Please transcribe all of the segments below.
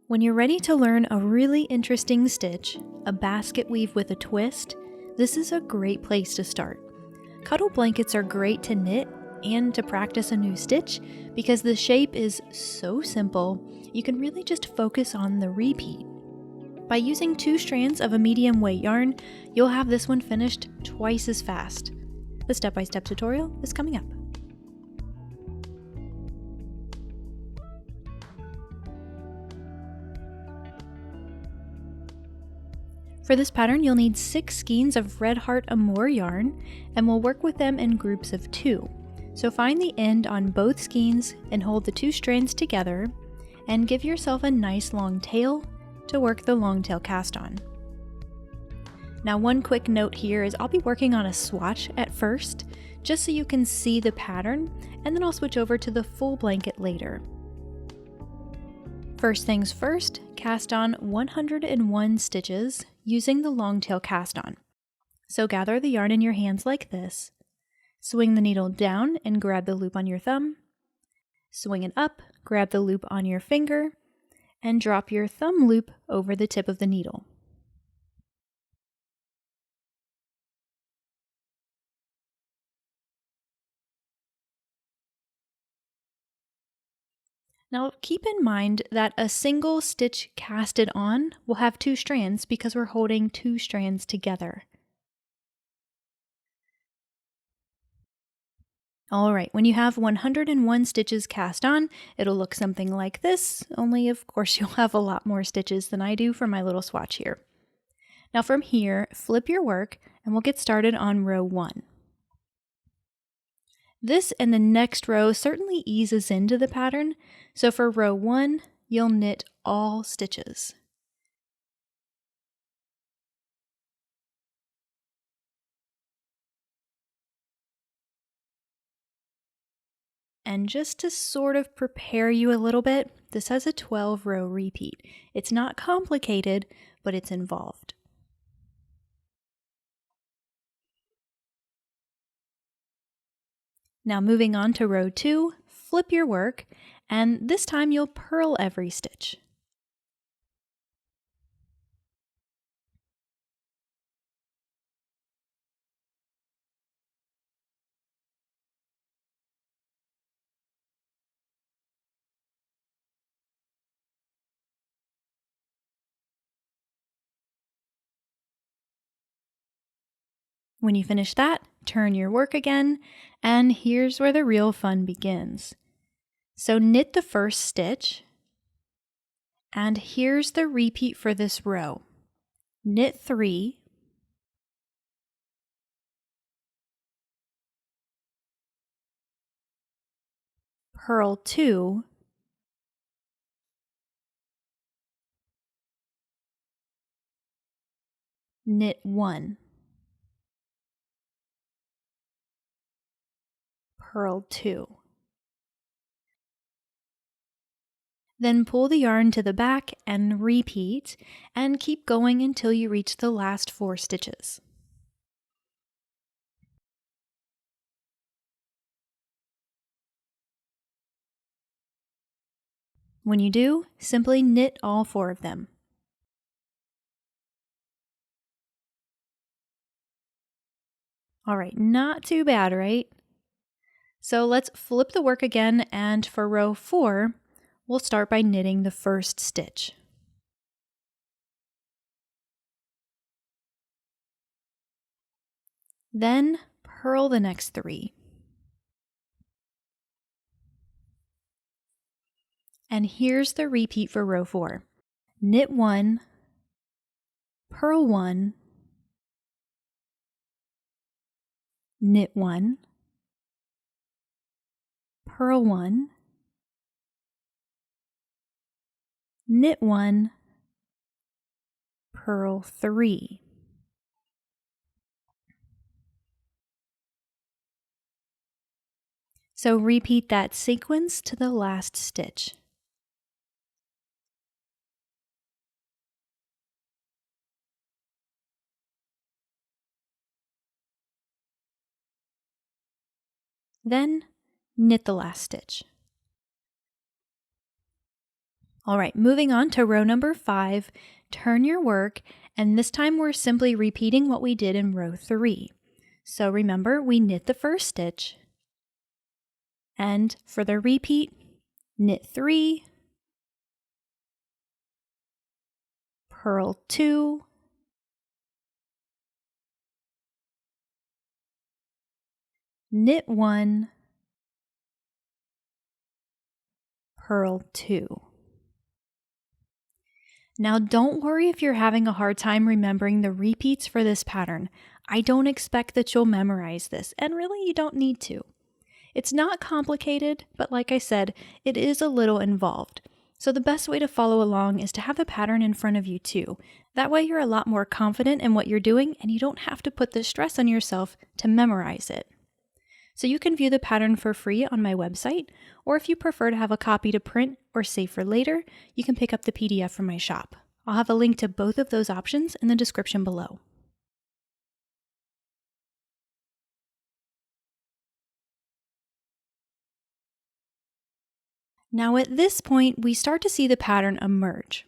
When you're ready to learn a really interesting stitch, a basket weave with a twist, this is a great place to start. Cuddle blankets are great to knit and to practice a new stitch because the shape is so simple, you can really just focus on the repeat. By using 2 strands of a medium weight yarn, you'll have this one finished twice as fast. The step-by-step tutorial is coming up. For this pattern, you'll need 6 skeins of Red Heart Amour yarn, and we'll work with them in groups of 2. So find the end on both skeins and hold the 2 strands together, and give yourself a nice long tail to work the long tail cast on. Now one quick note here is I'll be working on a swatch at first, just so you can see the pattern, and then I'll switch over to the full blanket later. First things first, cast on 101 stitches using the long tail cast on. So gather the yarn in your hands like this, swing the needle down and grab the loop on your thumb, swing it up, grab the loop on your finger, and drop your thumb loop over the tip of the needle. Now keep in mind that a single stitch casted on will have 2 strands because we're holding 2 strands together. Alright, when you have 101 stitches cast on, it'll look something like this, only of course you'll have a lot more stitches than I do for my little swatch here. Now from here, flip your work and we'll get started on row 1. This and the next row certainly eases into the pattern, so for row 1, you'll knit all stitches. And just to sort of prepare you a little bit, this has a 12-row repeat. It's not complicated, but it's involved. Now moving on to row 2, flip your work, and this time you'll purl every stitch. When you finish that, turn your work again, and here's where the real fun begins. So knit the first stitch, and here's the repeat for this row. Knit 3, purl 2, knit 1, purl 2. Then pull the yarn to the back and repeat, and keep going until you reach the last 4 stitches. When you do, simply knit all 4 of them. Alright, not too bad, right? So let's flip the work again, and for row 4, we'll start by knitting the first stitch. Then purl the next 3. And here's the repeat for row 4. Knit 1, purl 1, knit 1, purl 1, knit 1, purl 3. So repeat that sequence to the last stitch. Then knit the last stitch. All right, moving on to row number 5, turn your work, and this time we're simply repeating what we did in row 3. So remember, we knit the first stitch, and for the repeat, knit 3, purl 2, knit 1, purl 2. Now don't worry if you're having a hard time remembering the repeats for this pattern. I don't expect that you'll memorize this, and really you don't need to. It's not complicated, but like I said, it is a little involved. So the best way to follow along is to have the pattern in front of you too. That way you're a lot more confident in what you're doing and you don't have to put the stress on yourself to memorize it. So you can view the pattern for free on my website, or if you prefer to have a copy to print or save for later, you can pick up the PDF from my shop. I'll have a link to both of those options in the description below. Now at this point, we start to see the pattern emerge.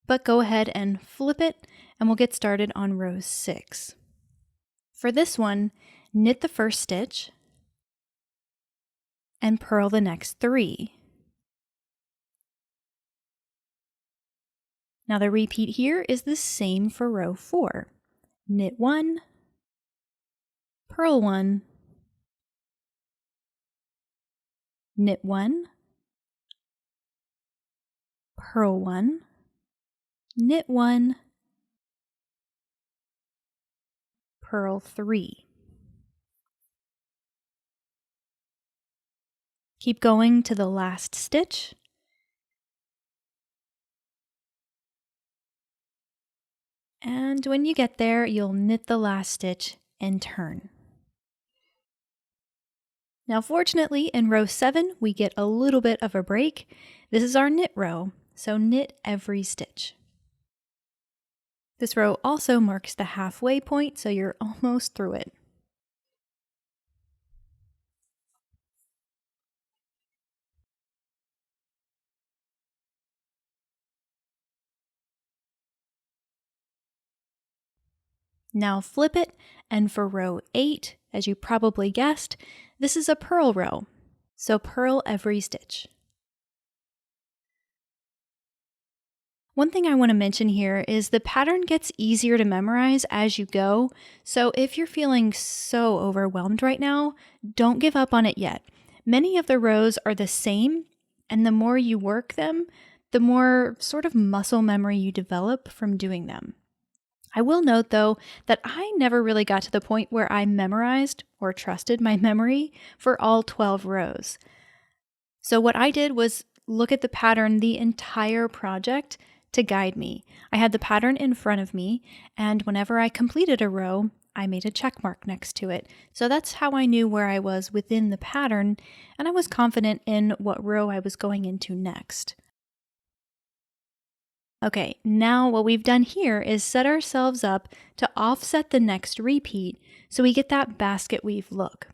But go ahead and flip it, and we'll get started on row 6. For this one, knit the first stitch, and purl the next 3. Now the repeat here is the same for row 4. Knit 1, purl 1, knit 1, purl 1, knit 1, purl 3. Keep going to the last stitch, and when you get there, you'll knit the last stitch and turn. Now fortunately, in row 7, we get a little bit of a break. This is our knit row, so knit every stitch. This row also marks the halfway point, so you're almost through it. Now flip it, and for row 8, as you probably guessed, this is a purl row, so purl every stitch. One thing I want to mention here is the pattern gets easier to memorize as you go, so if you're feeling so overwhelmed right now, don't give up on it yet. Many of the rows are the same, and the more you work them, the more sort of muscle memory you develop from doing them. I will note, though, that I never really got to the point where I memorized or trusted my memory for all 12 rows. So what I did was look at the pattern the entire project to guide me. I had the pattern in front of me, and whenever I completed a row, I made a check mark next to it. So that's how I knew where I was within the pattern, and I was confident in what row I was going into next. Okay, now what we've done here is set ourselves up to offset the next repeat so we get that basket weave look.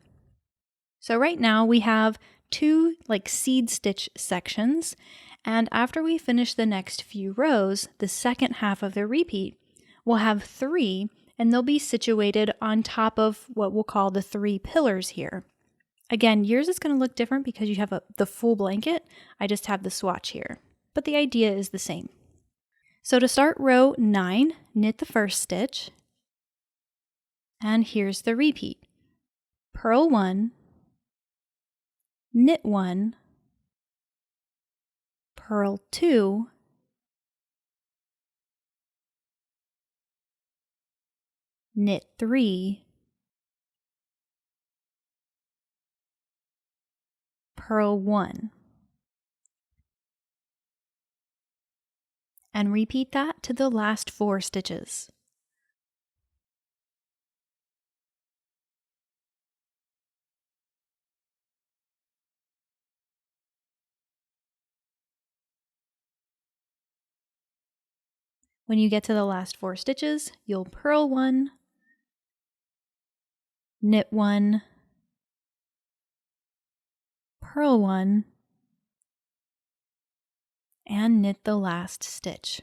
So right now we have 2 seed stitch sections, and after we finish the next few rows, the second half of the repeat, we'll have 3, and they'll be situated on top of what we'll call the 3 pillars here. Again, yours is going to look different because you have the full blanket. I just have the swatch here, but the idea is the same. So to start row 9, knit the first stitch, and here's the repeat. Purl 1, knit 1, purl 2, knit 3, purl 1. And repeat that to the last 4 stitches. When you get to the last 4 stitches, you'll purl 1, knit 1, purl 1, and knit the last stitch.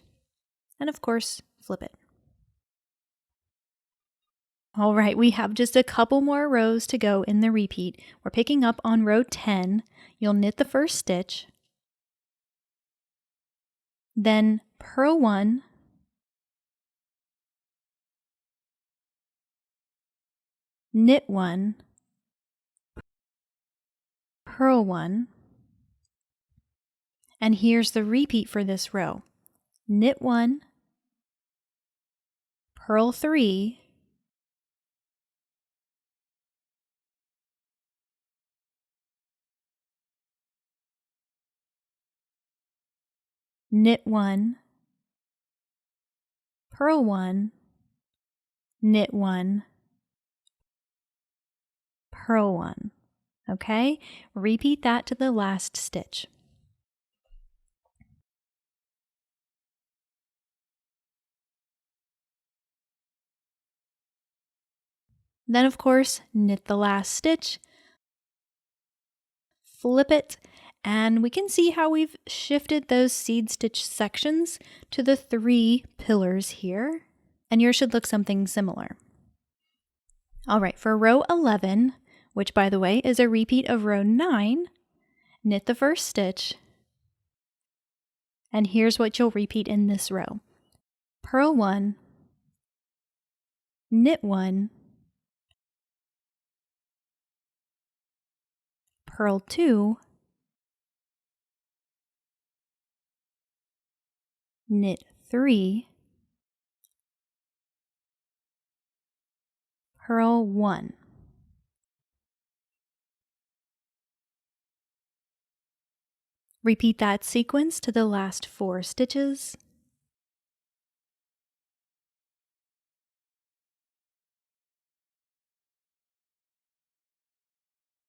And of course, flip it. All right, we have just a couple more rows to go in the repeat. We're picking up on row 10. You'll knit the first stitch, then purl 1, knit 1, purl 1, and here's the repeat for this row. Knit 1, purl 3, knit 1, purl 1, knit 1, purl 1. Okay? Repeat that to the last stitch. Then, of course, knit the last stitch, flip it, and we can see how we've shifted those seed stitch sections to the 3 pillars here, and yours should look something similar. All right, for row 11, which by the way is a repeat of row 9, knit the first stitch, and here's what you'll repeat in this row. Purl 1, knit 1, purl 2, knit 3, purl 1. Repeat that sequence to the last 4 stitches.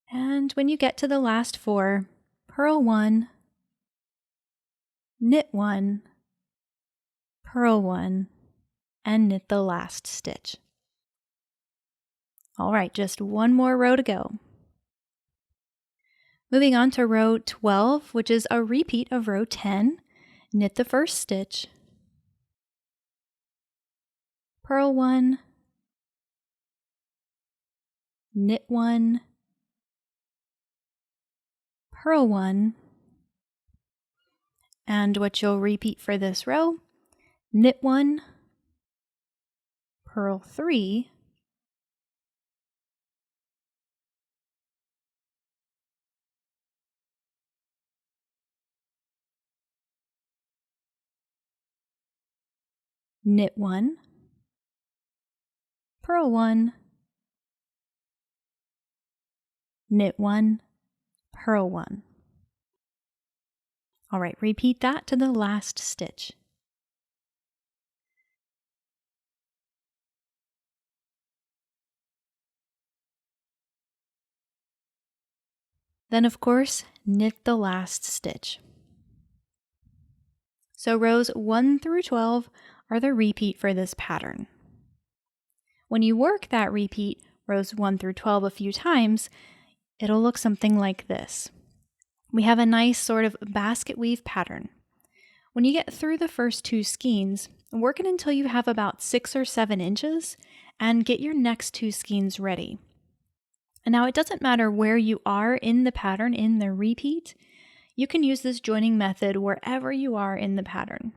And when you get to the last 4, purl 1, knit 1, purl 1, and knit the last stitch. All right, just one more row to go. Moving on to row 12, which is a repeat of row 10, knit the first stitch, purl 1, knit 1, purl 1, and what you'll repeat for this row, knit 1, purl 3, knit 1, purl 1, knit 1, purl 1. All right, repeat that to the last stitch. Then, of course, knit the last stitch. So rows 1 through 12 are the repeat for this pattern. When you work that repeat, rows 1 through 12 a few times, it'll look something like this. We have a nice sort of basket weave pattern. When you get through the first 2 skeins, work it until you have about 6 or 7 inches and get your next 2 skeins ready. And now it doesn't matter where you are in the pattern in the repeat, you can use this joining method wherever you are in the pattern.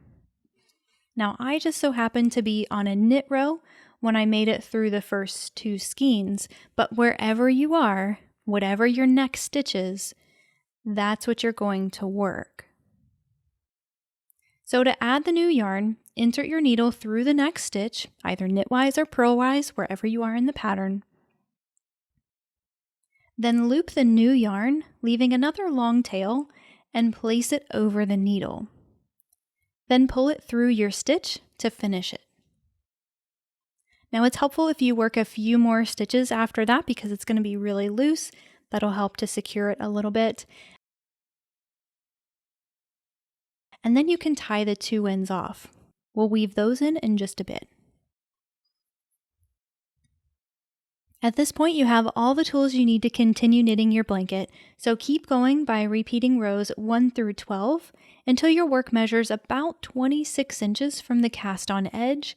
Now I just so happened to be on a knit row when I made it through the first 2 skeins, but wherever you are, whatever your next stitch is, that's what you're going to work. So to add the new yarn, insert your needle through the next stitch, either knitwise or purlwise, wherever you are in the pattern. Then loop the new yarn, leaving another long tail, and place it over the needle. Then pull it through your stitch to finish it. Now it's helpful if you work a few more stitches after that because it's going to be really loose. That'll help to secure it a little bit. And then you can tie the 2 ends off. We'll weave those in just a bit. At this point, you have all the tools you need to continue knitting your blanket, so keep going by repeating rows 1 through 12 until your work measures about 26 inches from the cast-on edge,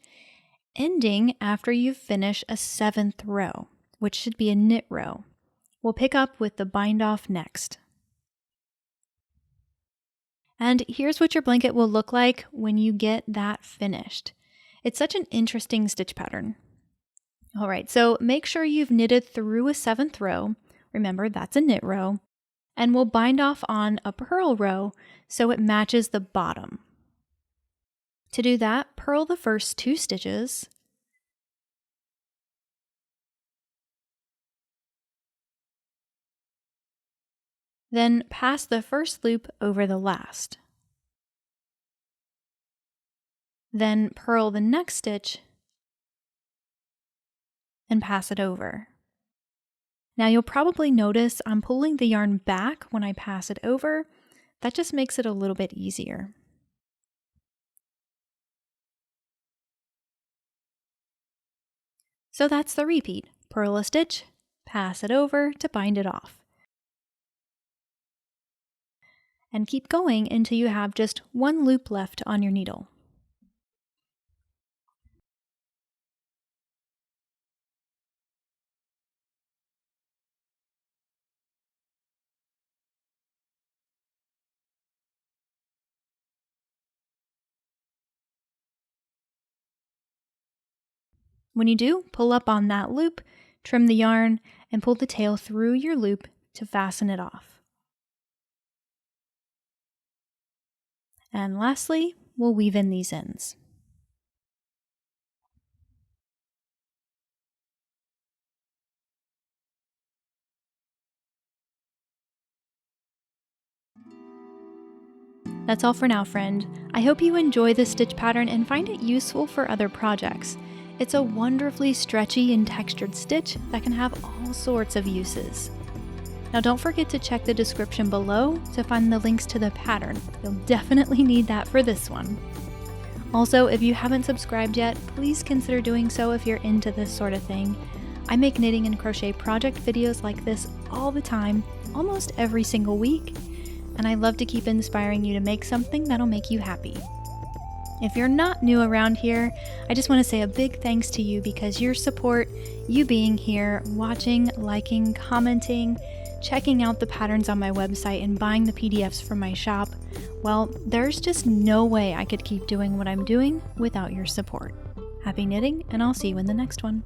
ending after you finish a 7th row, which should be a knit row. We'll pick up with the bind off next. And here's what your blanket will look like when you get that finished. It's such an interesting stitch pattern. All right, so make sure you've knitted through a 7th row. Remember, that's a knit row. And we'll bind off on a purl row so it matches the bottom. To do that, purl the first 2 stitches. Then pass the first loop over the last. Then purl the next stitch and pass it over. Now you'll probably notice I'm pulling the yarn back when I pass it over. That just makes it a little bit easier. So that's the repeat. Purl a stitch, pass it over to bind it off. And keep going until you have just 1 loop left on your needle. When you do, pull up on that loop, trim the yarn, and pull the tail through your loop to fasten it off. And lastly, we'll weave in these ends. That's all for now, friend. I hope you enjoy this stitch pattern and find it useful for other projects. It's a wonderfully stretchy and textured stitch that can have all sorts of uses. Now don't forget to check the description below to find the links to the pattern. You'll definitely need that for this one. Also, if you haven't subscribed yet, please consider doing so if you're into this sort of thing. I make knitting and crochet project videos like this all the time, almost every single week, and I love to keep inspiring you to make something that'll make you happy. If you're not new around here, I just want to say a big thanks to you because your support, you being here, watching, liking, commenting, checking out the patterns on my website and buying the PDFs from my shop, well, there's just no way I could keep doing what I'm doing without your support. Happy knitting, and I'll see you in the next one.